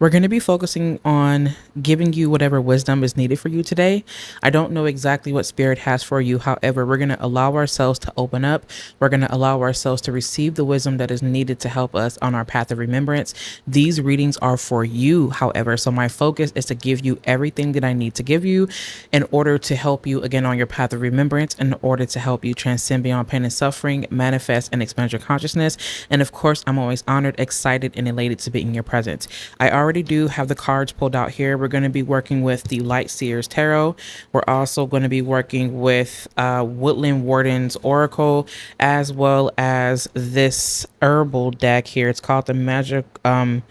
We're going to be focusing on giving you whatever wisdom is needed for you today. I don't know exactly what Spirit has for you. However, we're going to allow ourselves to open up. We're going to allow ourselves to receive the wisdom that is needed to help us on our path of remembrance. These readings are for you, however. So my focus is to give you everything that I need to give you in order to help you again on your path of remembrance, in order to help you transcend beyond pain and suffering, manifest and expand your consciousness. And of course, I'm always honored, excited, and elated to be in your presence. I already do have the cards pulled out here. We're going to be working with the Light Seers Tarot. We're also going to be working with Woodland Warden's Oracle, as well as this herbal deck here. It's called the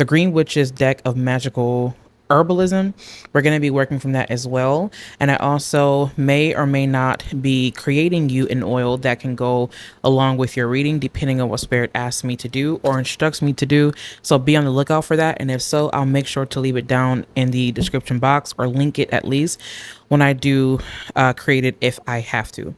Green Witch's deck of magical herbalism. We're going to be working from that as well. And I also may or may not be creating you an oil that can go along with your reading, depending on what Spirit asks me to do or instructs me to do. So be on the lookout for that. And if so, I'll make sure to leave it down in the description box, or link it at least when I do create it, if I have to.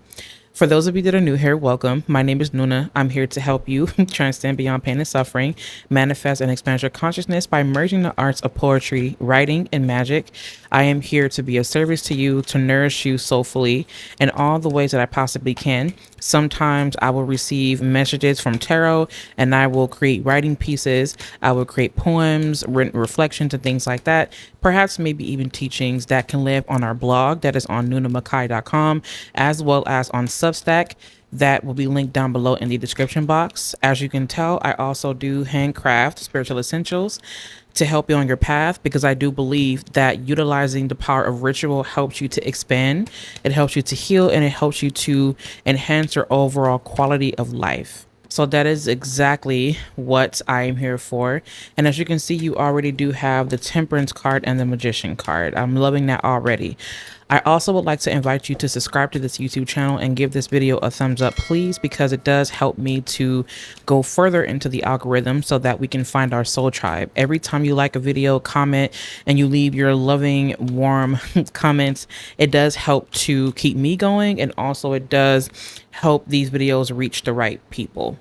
For those of you that are new here, welcome. My name is Nuna. I'm here to help you transcend beyond pain and suffering, manifest and expand your consciousness by merging the arts of poetry, writing, and magic. I am here to be of service to you, to nourish you soulfully in all the ways that I possibly can. Sometimes I will receive messages from tarot and I will create writing pieces. I will create poems, written reflections, and things like that. Perhaps maybe even teachings that can live on our blog that is on nunamakai.com, as well as on SUBSTACK. That will be linked down below in the description box. As you can tell, I also do handcraft spiritual essentials to help you on your path, because I do believe that utilizing the power of ritual helps you to expand, it helps you to heal, and it helps you to enhance your overall quality of life. So that is exactly what I am here for. And as you can see, you already do have the Temperance card and the Magician card. I'm loving that already. I also would like to invite you to subscribe to this YouTube channel and give this video a thumbs up, please, because it does help me to go further into the algorithm so that we can find our soul tribe. Every time you like a video, comment, and you leave your loving, warm comments, it does help to keep me going, and also it does help these videos reach the right people.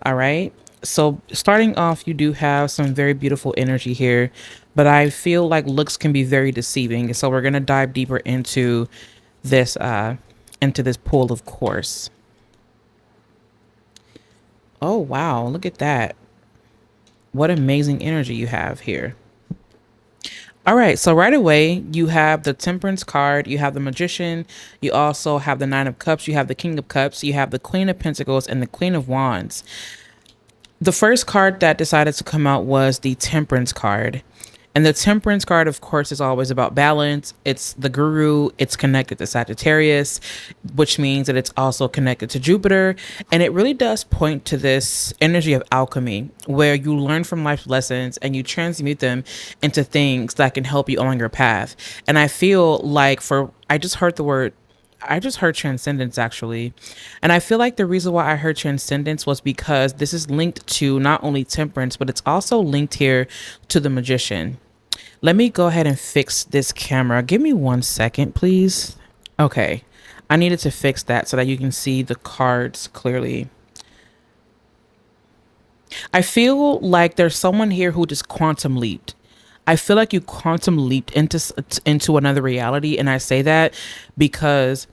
All right. So starting off, you do have some very beautiful energy here, but I feel like looks can be very deceiving. So we're going to dive deeper into this pool, of course. Oh, wow. Look at that. What amazing energy you have here. All right, so right away, you have the Temperance card, you have the Magician, you also have the Nine of Cups, you have the King of Cups, you have the Queen of Pentacles, and the Queen of Wands. The first card that decided to come out was the Temperance card. And the Temperance card, of course, is always about balance. It's the guru. It's connected to Sagittarius, which means that it's also connected to Jupiter. And it really does point to this energy of alchemy, where you learn from life lessons and you transmute them into things that can help you on your path. And I feel like I just heard transcendence, actually. And I feel like the reason why I heard transcendence was because this is linked to not only Temperance, but it's also linked here to the Magician. Let me go ahead and fix this camera. Give me 1 second, please. Okay. I needed to fix that so that you can see the cards clearly. I feel like there's someone here who just quantum leaped. I feel like you quantum leaped into another reality. And I say that because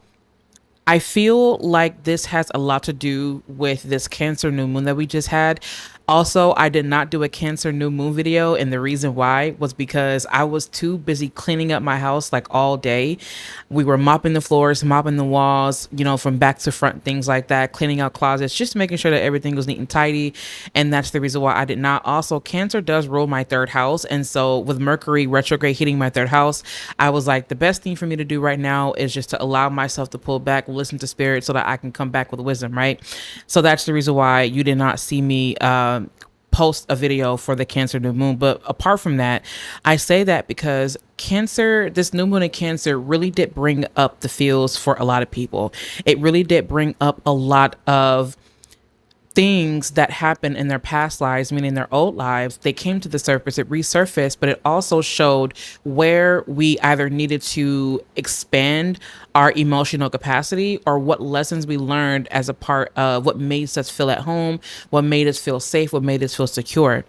I feel like this has a lot to do with this Cancer new moon that we just had. Also, I did not do a Cancer new moon video, and the reason why was because I was too busy cleaning up my house like all day. We were mopping the floors, mopping the walls, from back to front, things like that, cleaning out closets, just making sure that everything was neat and tidy. And that's the reason why I did not. Also, Cancer does rule my third house, and so with Mercury retrograde hitting my third house, I was like, the best thing for me to do right now is just to allow myself to pull back, listen to Spirit, so that I can come back with wisdom, right? So that's the reason why you did not see me post a video for the Cancer new moon. But apart from that, I say that because Cancer, this new moon in Cancer really did bring up the feels for a lot of people. It really did bring up a lot of things that happened in their past lives, meaning their old lives. They came to the surface, it resurfaced, but it also showed where we either needed to expand our emotional capacity, or what lessons we learned as a part of what made us feel at home, what made us feel safe, what made us feel secure.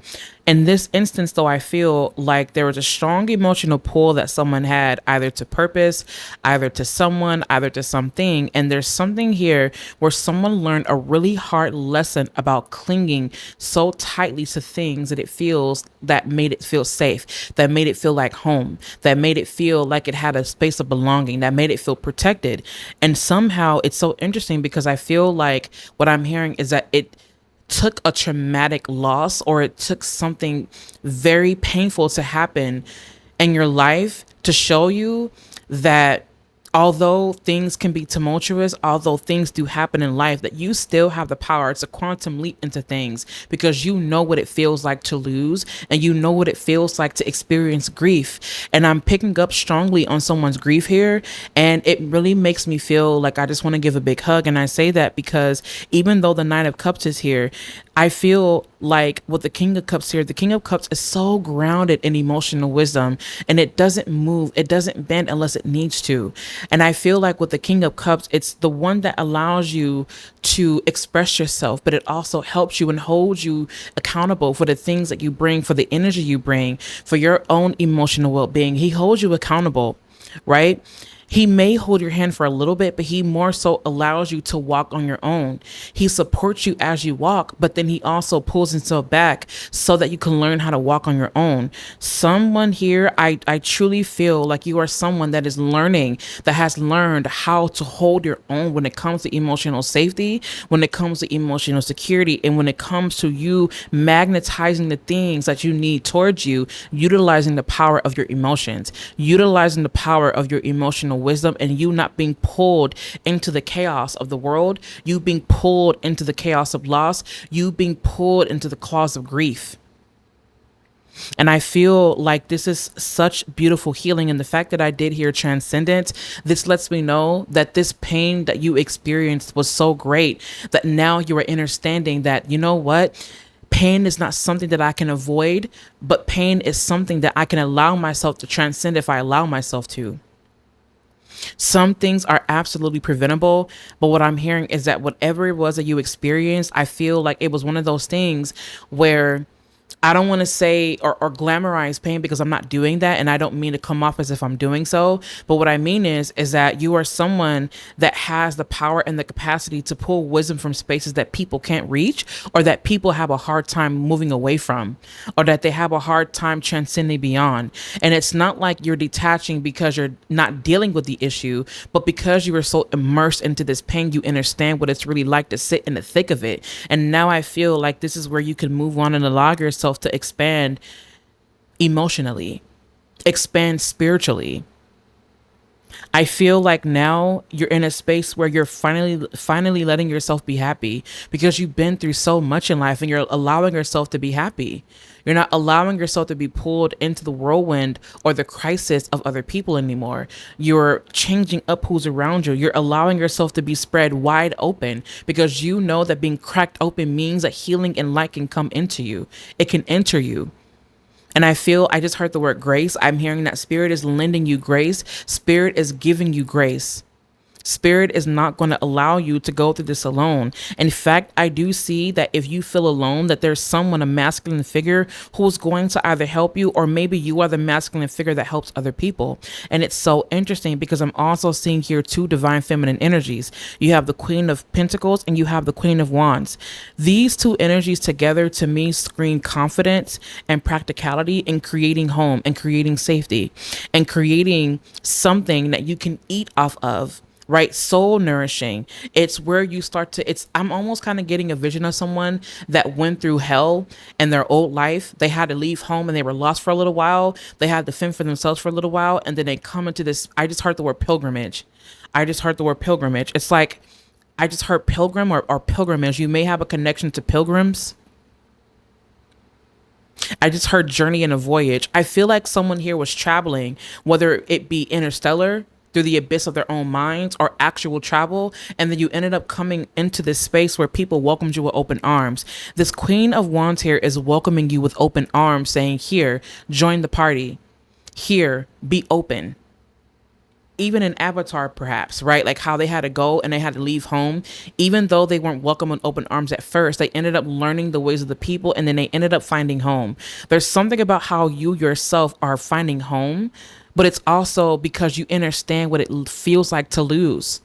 In this instance, though, I feel like there was a strong emotional pull that someone had either to purpose, either to someone, either to something. And there's something here where someone learned a really hard lesson about clinging so tightly to things that it feels that made it feel safe, that made it feel like home, that made it feel like it had a space of belonging, that made it feel protected. And somehow it's so interesting because I feel like what I'm hearing is that it took a traumatic loss, or it took something very painful to happen in your life to show you that although things can be tumultuous, although things do happen in life, that you still have the power to quantum leap into things because you know what it feels like to lose, and you know what it feels like to experience grief. And I'm picking up strongly on someone's grief here, and it really makes me feel like I just want to give a big hug. And I say that because even though the Nine of Cups is here, I feel like with the King of Cups here, the King of Cups is so grounded in emotional wisdom, and it doesn't move, it doesn't bend unless it needs to. And I feel like with the King of Cups, it's the one that allows you to express yourself, but it also helps you and holds you accountable for the things that you bring, for the energy you bring, for your own emotional well being. He holds you accountable, right? He may hold your hand for a little bit, but he more so allows you to walk on your own. He supports you as you walk, but then he also pulls himself back so that you can learn how to walk on your own. Someone here, I truly feel like you are someone that is learning, that has learned how to hold your own when it comes to emotional safety, when it comes to emotional security, and when it comes to you magnetizing the things that you need towards you, utilizing the power of your emotions, utilizing the power of your emotional wisdom, and you not being pulled into the chaos of the world, you being pulled into the chaos of loss, you being pulled into the claws of grief. And I feel like this is such beautiful healing. And the fact that I did hear transcendence, this lets me know that this pain that you experienced was so great that now you are understanding that, you know what? Pain is not something that I can avoid, but pain is something that I can allow myself to transcend if I allow myself to. Some things are absolutely preventable, but what I'm hearing is that whatever it was that you experienced, I feel like it was one of those things where I don't want to say or glamorize pain, because I'm not doing that, and I don't mean to come off as if I'm doing so. But what I mean is that you are someone that has the power and the capacity to pull wisdom from spaces that people can't reach, or that people have a hard time moving away from, or that they have a hard time transcending beyond. And it's not like you're detaching because you're not dealing with the issue, but because you are so immersed into this pain, you understand what it's really like to sit in the thick of it. And now I feel like this is where you can move on and allow yourself to expand emotionally, expand spiritually. I feel like now you're in a space where you're finally letting yourself be happy, because you've been through so much in life, and you're allowing yourself to be happy. You're not allowing yourself to be pulled into the whirlwind or the crisis of other people anymore. You're changing up who's around you. You're allowing yourself to be spread wide open, because you know that being cracked open means that healing and light can come into you. It can enter you. And I just heard the word grace. I'm hearing that spirit is lending you grace. Spirit is giving you grace. Spirit is not going to allow you to go through this alone. In fact, I do see that if you feel alone, that there's someone, a masculine figure, who's going to either help you, or maybe you are the masculine figure that helps other people. And it's so interesting because I'm also seeing here two divine feminine energies. You have the Queen of Pentacles and you have the Queen of Wands. These two energies together to me scream confidence and practicality in creating home and creating safety and creating something that you can eat off of, right? Soul nourishing. It's where you start to, I'm almost kind of getting a vision of someone that went through hell in their old life. They had to leave home and they were lost for a little while. They had to fend for themselves for a little while. And then they come into this, I just heard the word pilgrimage. It's like, I just heard pilgrim or pilgrimage. You may have a connection to pilgrims. I just heard journey and a voyage. I feel like someone here was traveling, whether it be interstellar, through the abyss of their own minds, or actual travel, and then you ended up coming into this space where people welcomed you with open arms. This Queen of Wands here is welcoming you with open arms, saying, here, join the party. Here, be open. even in Avatar, perhaps, right? Like how they had to go and they had to leave home. Even though they weren't welcome in open arms at first, they ended up learning the ways of the people and then they ended up finding home. There's something about how you yourself are finding home, but it's also because you understand what it feels like to lose.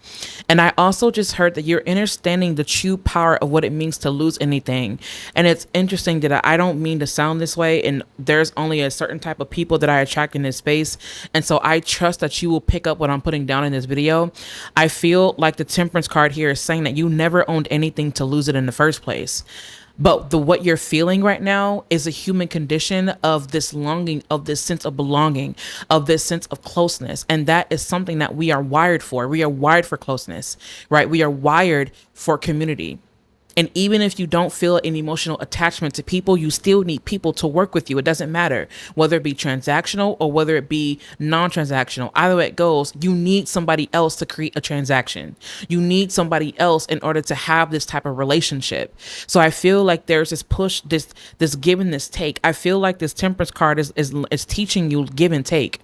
And I also just heard that you're understanding the true power of what it means to lose anything. And it's interesting that I don't mean to sound this way, and there's only a certain type of people that I attract in this space. And so I trust that you will pick up what I'm putting down in this video. I feel like the Temperance card here is saying that you never owned anything to lose it in the first place. But what you're feeling right now is a human condition of this longing, of this sense of belonging, of this sense of closeness. And that is something that we are wired for. We are wired for closeness, right? We are wired for community. And even if you don't feel an emotional attachment to people, you still need people to work with you. It doesn't matter whether it be transactional or whether it be non-transactional. Either way it goes, you need somebody else to create a transaction. You need somebody else in order to have this type of relationship. So I feel like there's this push, this give and this take. I feel like this Temperance card is teaching you give and take.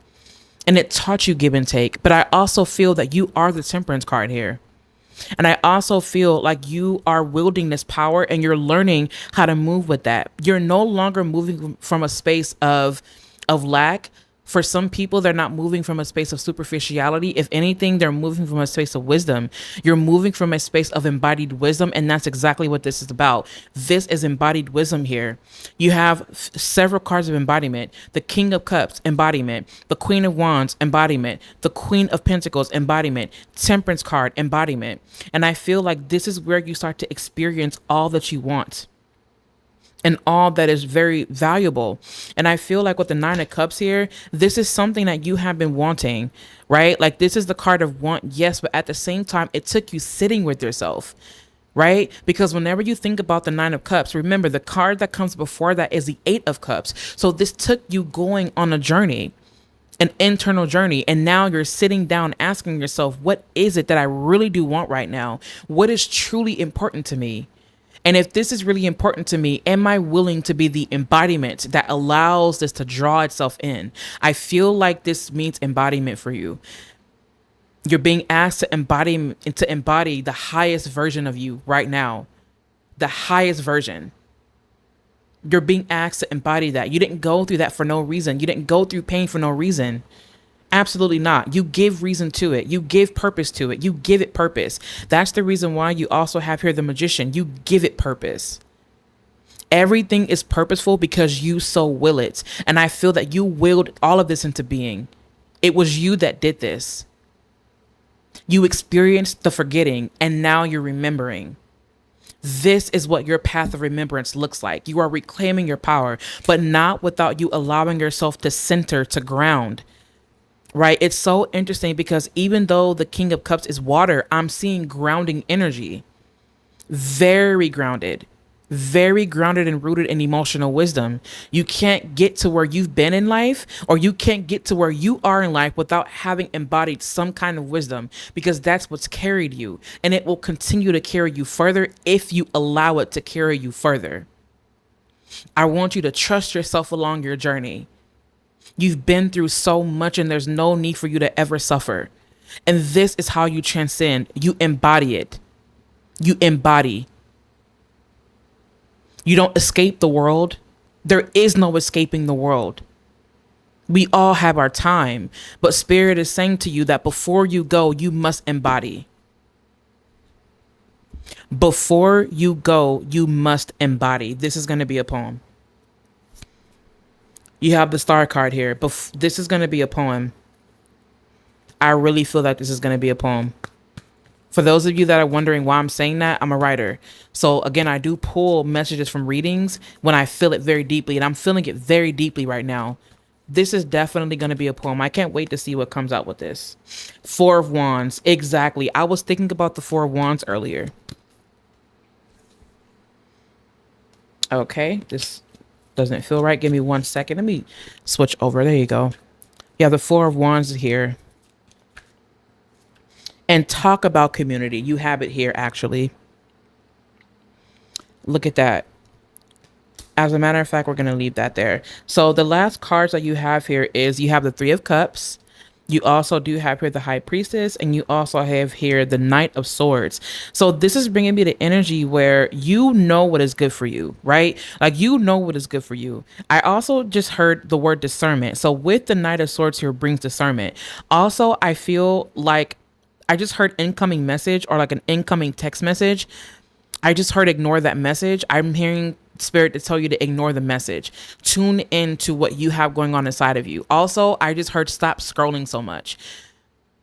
And it taught you give and take. But I also feel that you are the Temperance card here. And I also feel like you are wielding this power and you're learning how to move with that. You're no longer moving from a space of lack. For some people, they're not moving from a space of superficiality. If anything, they're moving from a space of wisdom. You're moving from a space of embodied wisdom, and that's exactly what this is about. This is embodied wisdom here. You have several cards of embodiment. The King of Cups, embodiment. The Queen of Wands, embodiment. The Queen of Pentacles, embodiment. Temperance card, embodiment. And I feel like this is where you start to experience all that you want and all that is very valuable. And I feel like with the Nine of Cups here, this is something that you have been wanting, right? Like this is the card of want, yes, but at the same time, it took you sitting with yourself, right? Because whenever you think about the Nine of Cups, remember the card that comes before that is the Eight of Cups. So this took you going on a journey, an internal journey. And now you're sitting down asking yourself, what is it that I really do want right now? What is truly important to me? And if this is really important to me, am I willing to be the embodiment that allows this to draw itself in? I feel like this means embodiment for you. You're being asked to embody the highest version of you right now, the highest version. You're being asked to embody that. You didn't go through that for no reason. You didn't go through pain for no reason. Absolutely not. You give reason to it. You give purpose to it. You give it purpose. That's the reason why you also have here the Magician. You give it purpose. Everything is purposeful because you so will it. And I feel that you willed all of this into being. It was you that did this. You experienced the forgetting and now you're remembering. This is what your path of remembrance looks like. You are reclaiming your power, but not without you allowing yourself to center, to ground. Right? It's so interesting because even though the King of Cups is water, I'm seeing grounding energy. Very grounded and rooted in emotional wisdom. You can't get to where you've been in life, or you can't get to where you are in life without having embodied some kind of wisdom, because that's what's carried you. And it will continue to carry you further if you allow it to carry you further. I want you to trust yourself along your journey. You've been through so much and there's no need for you to ever suffer. And this is how you transcend. You embody it. You embody. You don't escape the world. There is no escaping the world. We all have our time, but Spirit is saying to you that before you go, you must embody. Before you go, you must embody. This is going to be a poem. You have the Star card here. This is going to be a poem. I really feel like this is going to be a poem. For those of you that are wondering why I'm saying that, I'm a writer. So again, I do pull messages from readings when I feel it very deeply, and I'm feeling it very deeply right now. This is definitely going to be a poem. I can't wait to see what comes out with this. Four of Wands. Exactly. I was thinking about the Four of Wands earlier. Okay. This doesn't feel right. Give me 1 second. Let me switch over. There you go. Yeah, the Four of Wands is here. And talk about community. You have it here, actually. Look at that. As a matter of fact, we're going to leave that there. So the last cards that you have here is you have the Three of Cups. You also do have here the High Priestess, and you also have here the Knight of Swords. So this is bringing me the energy where you know what is good for you, right? Like you know what is good for you. I also just heard the word discernment. So with the Knight of Swords here brings discernment. Also, I feel like I just heard incoming message or like an incoming text message. I just heard ignore that message. I'm hearing spirit to tell you to ignore the message. Tune into what you have going on inside of you. Also, I just heard stop scrolling so much.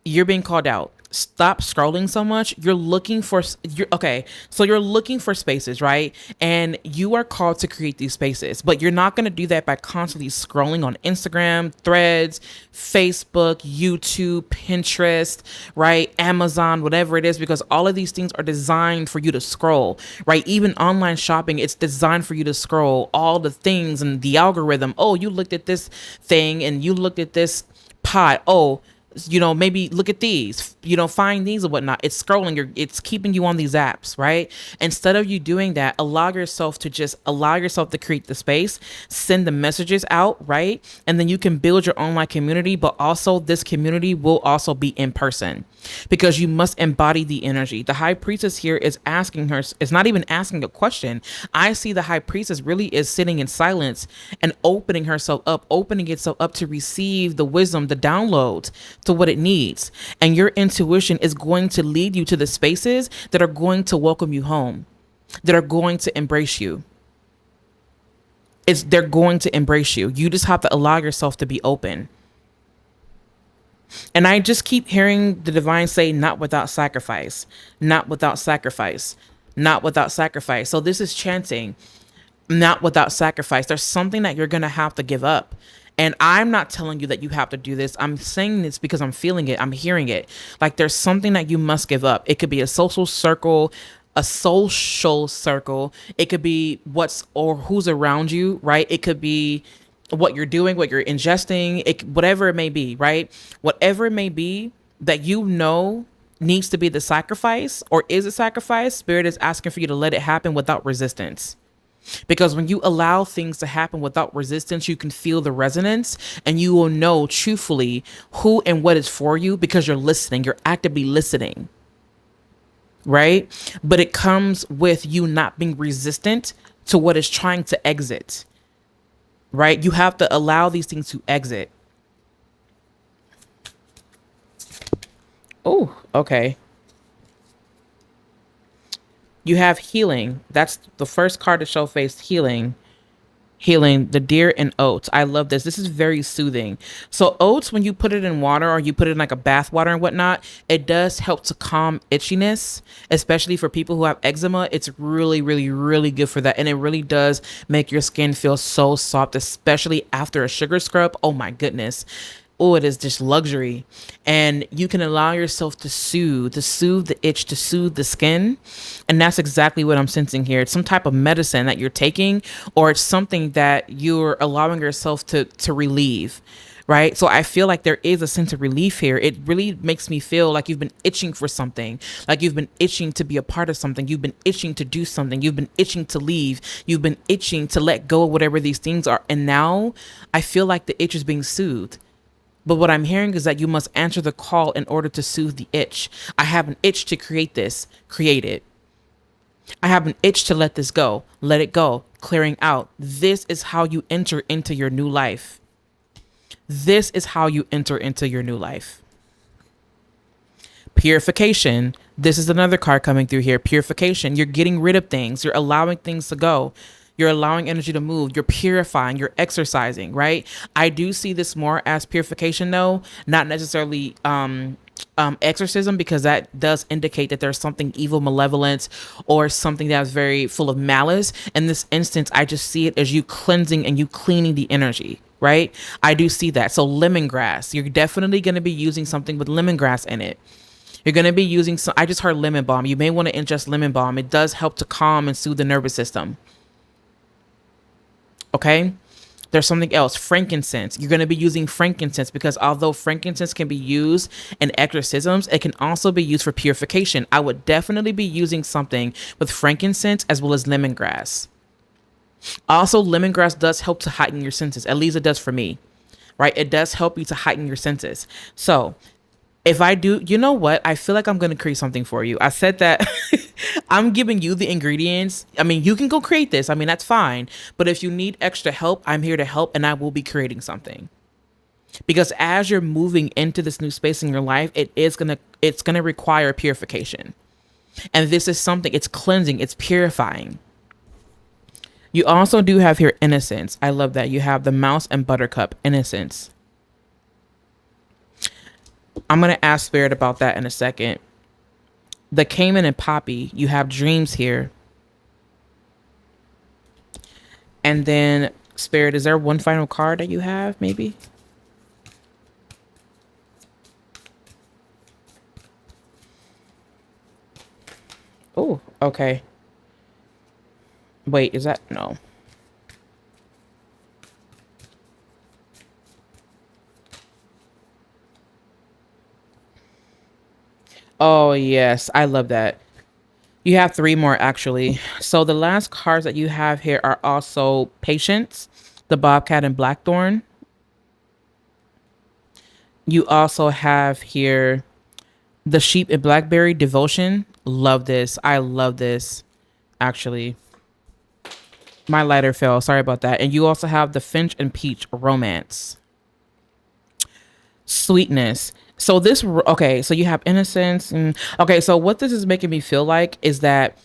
You're being called out. Stop scrolling so much. You're looking for you're okay. So you're looking for spaces, right? And you are called to create these spaces, but you're not going to do that by constantly scrolling on Instagram, Threads, Facebook, YouTube, Pinterest, right? Amazon, whatever it is, because all of these things are designed for you to scroll, right? Even online shopping, it's designed for you to scroll all the things and the algorithm. Oh, you looked at this thing and you looked at this pot. Oh, maybe look at these, find these or whatnot. It's scrolling, it's keeping you on these apps, right? Instead of you doing that, allow yourself to create the space, send the messages out, right? And then you can build your online community, but also this community will also be in person because you must embody the energy. The High Priestess here is not even asking a question. I see the High Priestess really is sitting in silence and opening itself up to receive the wisdom, the downloads to what it needs. And your intuition is going to lead you to the spaces that are going to welcome you home, that are going to embrace you. They're going to embrace you. You just have to allow yourself to be open. And I just keep hearing the divine say, not without sacrifice, not without sacrifice, not without sacrifice. So this is chanting, not without sacrifice. There's something that you're going to have to give up. And I'm not telling you that you have to do this. I'm saying this because I'm feeling it. I'm hearing it. Like there's something that you must give up. It could be a social circle. It could be who's around you, right? It could be what you're doing, what you're ingesting, whatever it may be, right? Whatever it may be that needs to be the sacrifice or is a sacrifice, Spirit is asking for you to let it happen without resistance. Because when you allow things to happen without resistance, you can feel the resonance and you will know truthfully who and what is for you because you're listening. You're actively listening, right? But it comes with you not being resistant to what is trying to exit, right? You have to allow these things to exit. Oh, okay. You have healing. That's the first card to show face. Healing, the deer and oats. I love this. This is very soothing. So oats, when you put it in water or you put it in like a bath water and whatnot, it does help to calm itchiness, especially for people who have eczema. It's really, really, really good for that. And it really does make your skin feel so soft, especially after a sugar scrub. Oh my goodness. Oh, it is just luxury. And you can allow yourself to soothe the itch, to soothe the skin. And that's exactly what I'm sensing here. It's some type of medicine that you're taking, or it's something that you're allowing yourself to relieve, right? So I feel like there is a sense of relief here. It really makes me feel like you've been itching for something, like you've been itching to be a part of something. You've been itching to do something. You've been itching to leave. You've been itching to let go of whatever these things are. And now I feel like the itch is being soothed. But what I'm hearing is that you must answer the call in order to soothe the itch. I have an itch to create this. Create it. I have an itch to let this go. Let it go. Clearing out. This is how you enter into your new life. This is how you enter into your new life. Purification. This is another card coming through here. Purification. You're getting rid of things. You're allowing things to go. You're allowing energy to move. You're purifying. You're exercising, right? I do see this more as purification, though, not necessarily exorcism, because that does indicate that there's something evil, malevolent, or something that's very full of malice. In this instance, I just see it as you cleansing and you cleaning the energy, right? I do see that. So lemongrass, you're definitely going to be using something with lemongrass in it. You're going to be using some, I just heard lemon balm. You may want to ingest lemon balm. It does help to calm and soothe the nervous system. Okay. There's something else. Frankincense. You're going to be using frankincense because although frankincense can be used in exorcisms, it can also be used for purification. I would definitely be using something with frankincense as well as lemongrass. Also, lemongrass does help to heighten your senses. At least it does for me. right? It does help you to heighten your senses. So if I do, you know what? I feel like I'm going to create something for you. I said that I'm giving you the ingredients. I mean, you can go create this. I mean, that's fine. But if you need extra help, I'm here to help and I will be creating something. Because as you're moving into this new space in your life, it's going to require purification. And this is something, it's cleansing, it's purifying. You also do have here innocence. I love that. You have the mouse and buttercup, innocence. I'm going to ask Spirit about that in a second. The Cayman and Poppy, you have dreams here. And then Spirit, is there one final card that you have maybe? Oh, okay. Wait, is that no? Oh, yes. I love that. You have three more actually. So the last cards that you have here are also Patience, the Bobcat and Blackthorn. You also have here the Sheep and Blackberry, Devotion. Love this. I love this. Actually, my lighter fell. Sorry about that. And you also have the Finch and Peach, Romance. Sweetness. So this, okay, so you have innocence. And okay, so what this is making me feel like is that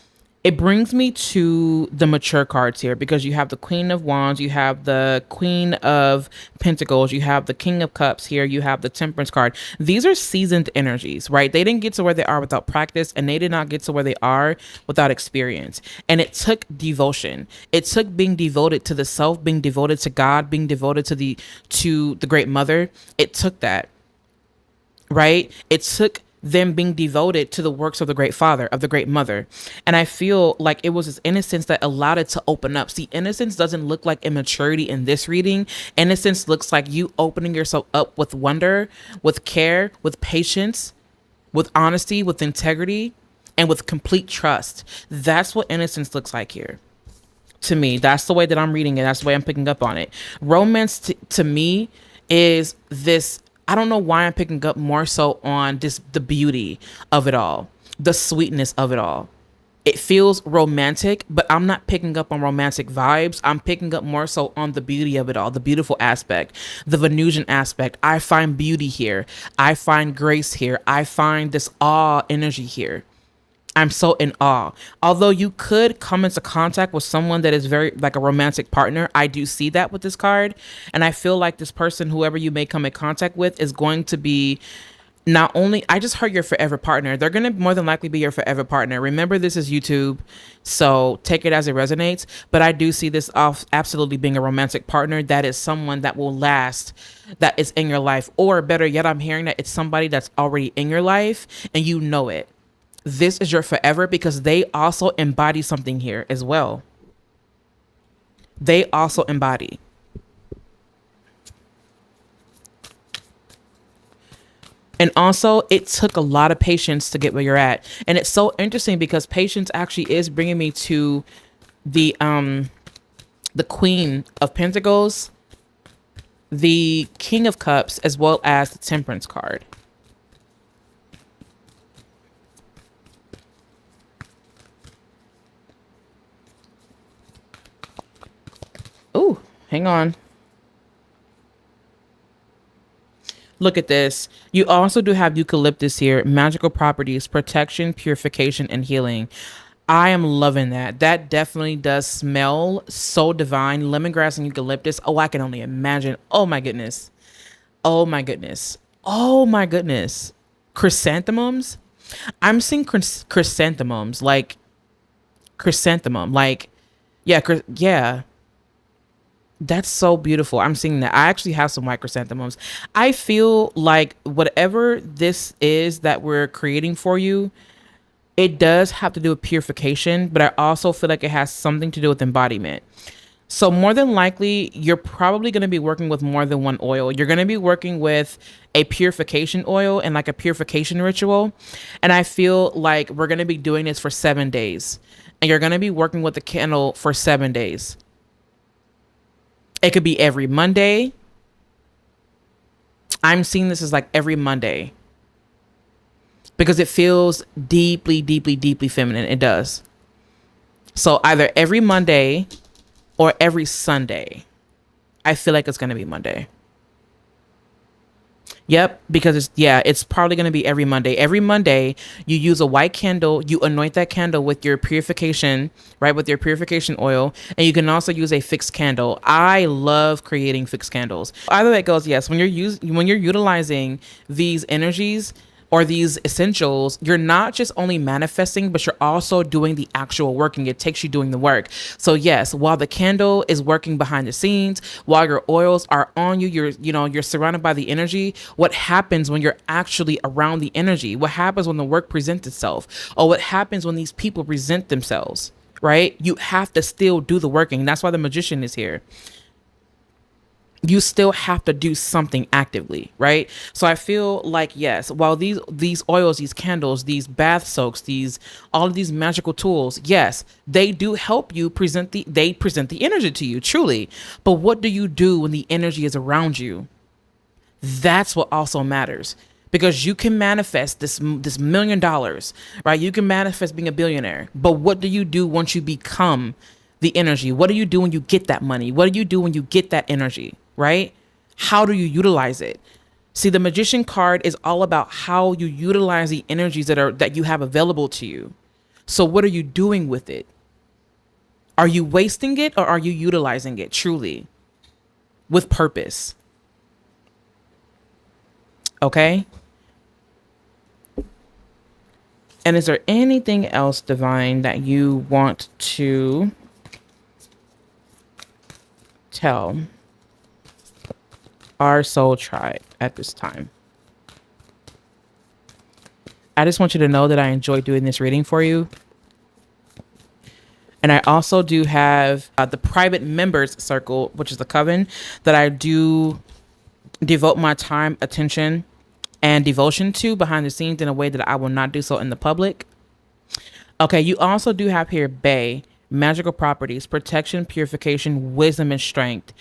it brings me to the mature cards here, because you have the Queen of Wands, you have the Queen of Pentacles, you have the King of Cups here, you have the Temperance card. These are seasoned energies, right? They didn't get to where they are without practice, and they did not get to where they are without experience. And it took devotion. It took being devoted to the self, being devoted to God, being devoted to the Great Mother. It took that, right? It took them being devoted to the works of the Great Father, of the Great Mother. And I feel like it was this innocence that allowed it to open up. See, innocence doesn't look like immaturity in this reading. Innocence looks like you opening yourself up with wonder, with care, with patience, with honesty, with integrity, and with complete trust. That's what innocence looks like here. To me, that's the way that I'm reading it. That's the way I'm picking up on it. Romance to me is this. I don't know why I'm picking up more so on this, the beauty of it all, the sweetness of it all. It feels romantic, but I'm not picking up on romantic vibes. I'm picking up more so on the beauty of it all, the beautiful aspect, the Venusian aspect. I find beauty here. I find grace here. I find this awe energy here. I'm so in awe. Although you could come into contact with someone that is very like a romantic partner, I do see that with this card. And I feel like this person, whoever you may come in contact with, is going to be not only, I just heard your forever partner. They're going to more than likely be your forever partner. Remember, this is YouTube, so take it as it resonates. But I do see this off absolutely being a romantic partner. That is someone that will last, that is in your life. Or better yet, I'm hearing that it's somebody that's already in your life and you know it. This is your forever, because they also embody something here as well. They also embody. And also, it took a lot of patience to get where you're at. And it's so interesting because patience actually is bringing me to the Queen of Pentacles, the King of Cups, as well as the Temperance card. Ooh, hang on. Look at this. You also do have eucalyptus here. Magical properties, protection, purification, and healing. I am loving that. That definitely does smell so divine. Lemongrass and eucalyptus. Oh, I can only imagine. Oh my goodness. Oh my goodness. Oh my goodness. Chrysanthemums. I'm seeing chrysanthemums, like chrysanthemum, like yeah, yeah. That's so beautiful. I'm seeing that. I actually have some white chrysanthemums. I feel like whatever this is that we're creating for you, it does have to do with purification, but I also feel like it has something to do with embodiment. So more than likely, you're probably going to be working with more than one oil. You're going to be working with a purification oil and like a purification ritual. And I feel like we're going to be doing this for 7 days. And you're going to be working with the candle for 7 days. It could be every Monday. I'm seeing this as like every Monday because it feels deeply, deeply, deeply feminine. It does. So either every Monday or every Sunday. I feel like it's going to be Monday. Yep, because it's probably going to be every Monday. Every Monday, you use a white candle, you anoint that candle with your purification, right, with your purification oil, and you can also use a fixed candle. I love creating fixed candles. Either way it goes, yes, when you're utilizing these energies or these essentials, you're not just only manifesting, but you're also doing the actual working. It takes you doing the work. So yes, while the candle is working behind the scenes, while your oils are on you, you're surrounded by the energy. What happens when you're actually around the energy? What happens when the work presents itself? Or what happens when these people present themselves? Right? You have to still do the working. That's why the magician is here. You still have to do something actively, right? So I feel like yes, while these oils, these candles, these bath soaks, these all of these magical tools, yes, they do help you present the energy to you truly. But what do you do when the energy is around you? That's what also matters, because you can manifest this $1 million, right? You can manifest being a billionaire, but what do you do once you become the energy? What do you do when you get that money? What do you do when you get that energy, right? How do you utilize it? See, the magician card is all about how you utilize the energies that you have available to you. So what are you doing with it? Are you wasting it, or are you utilizing it truly with purpose? Okay? And is there anything else, divine, that you want to tell our soul tribe at this time? I just want you to know that I enjoy doing this reading for you. And I also do have the private members circle, which is the coven, that I do devote my time, attention, and devotion to behind the scenes in a way that I will not do so in the public. Okay, you also do have here Bay, magical properties, protection, purification, wisdom, and strength.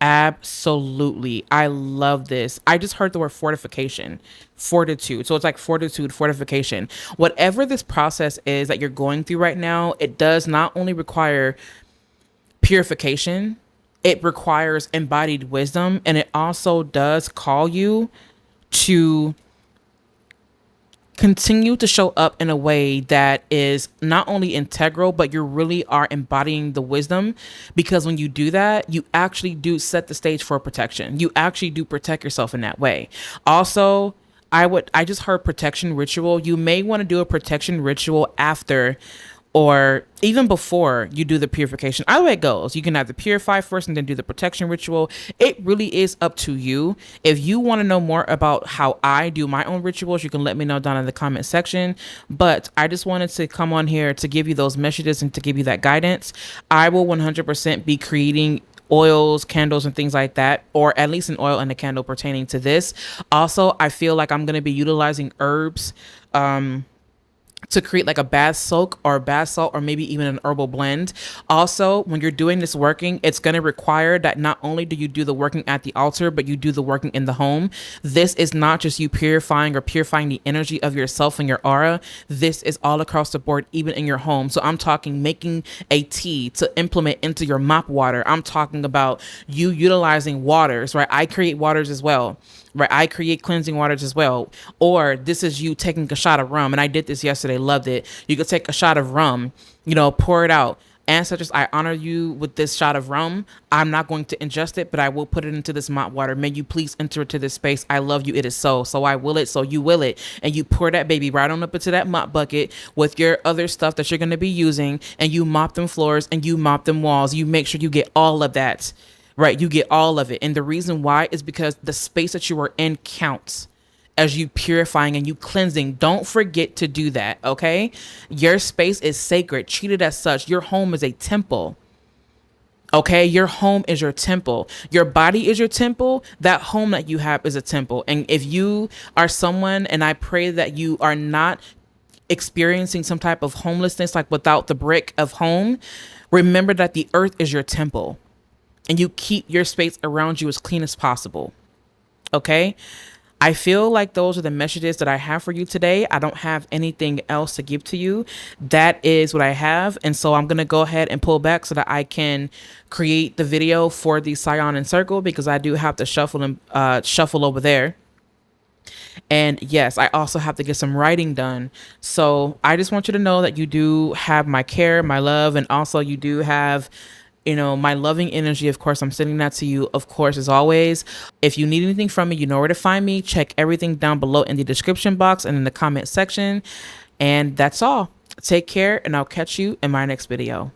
Absolutely. I love this. I just heard the word fortification, fortitude. So it's like fortitude, fortification. Whatever this process is that you're going through right now, it does not only require purification, it requires embodied wisdom, and it also does call you to continue to show up in a way that is not only integral, but you really are embodying the wisdom, because when you do that, you actually do set the stage for protection. You actually do protect yourself in that way. Also, I just heard protection ritual. You may want to do a protection ritual after or even before you do the purification. Either way it goes, you can either purify first and then do the protection ritual. It really is up to you. If you want to know more about how I do my own rituals, you can let me know down in the comment section. But I just wanted to come on here to give you those messages and to give you that guidance. I will 100% be creating oils, candles, and things like that, or at least an oil and a candle pertaining to this. Also, I feel like I'm going to be utilizing herbs, to create like a bath soak or a bath salt, or maybe even an herbal blend. Also, when you're doing this working, it's going to require that not only do you do the working at the altar, but you do the working in the home. This is not just you purifying the energy of yourself and your aura. This is all across the board, even in your home. So I'm talking making a tea to implement into your mop water. I'm talking about you utilizing waters, right? I create waters as well. Right, I create cleansing waters as well. Or this is you taking a shot of rum, and I did this yesterday, loved it. You could take a shot of rum, pour it out. Ancestors, I honor you with this shot of rum. I'm not going to ingest it, but I will put it into this mop water. May you please enter into this space. I love you. It is so. So I will it. So you will it. And you pour that baby right on up into that mop bucket with your other stuff that you're going to be using. And you mop them floors and you mop them walls. You make sure you get all of that. Right, you get all of it. And the reason why is because the space that you are in counts as you purifying and you cleansing. Don't forget to do that, okay? Your space is sacred, treat it as such. Your home is a temple, okay? Your home is your temple. Your body is your temple. That home that you have is a temple. And if you are someone, and I pray that you are not experiencing some type of homelessness, like without the brick of home, remember that the earth is your temple. And you keep your space around you as clean as possible. Okay. I feel like those are the messages that I have for you today. I don't have anything else to give to you. That is what I have. And so I'm going to go ahead and pull back so that I can create the video for the Saiyonan circle, because I do have to shuffle and shuffle over there. And yes, I also have to get some writing done. So I just want you to know that you do have my care, my love, and also you do have, my loving energy. Of course, I'm sending that to you, of course, as always. If you need anything from me, you know where to find me. Check everything down below in the description box and in the comment section. And that's all. Take care, and I'll catch you in my next video.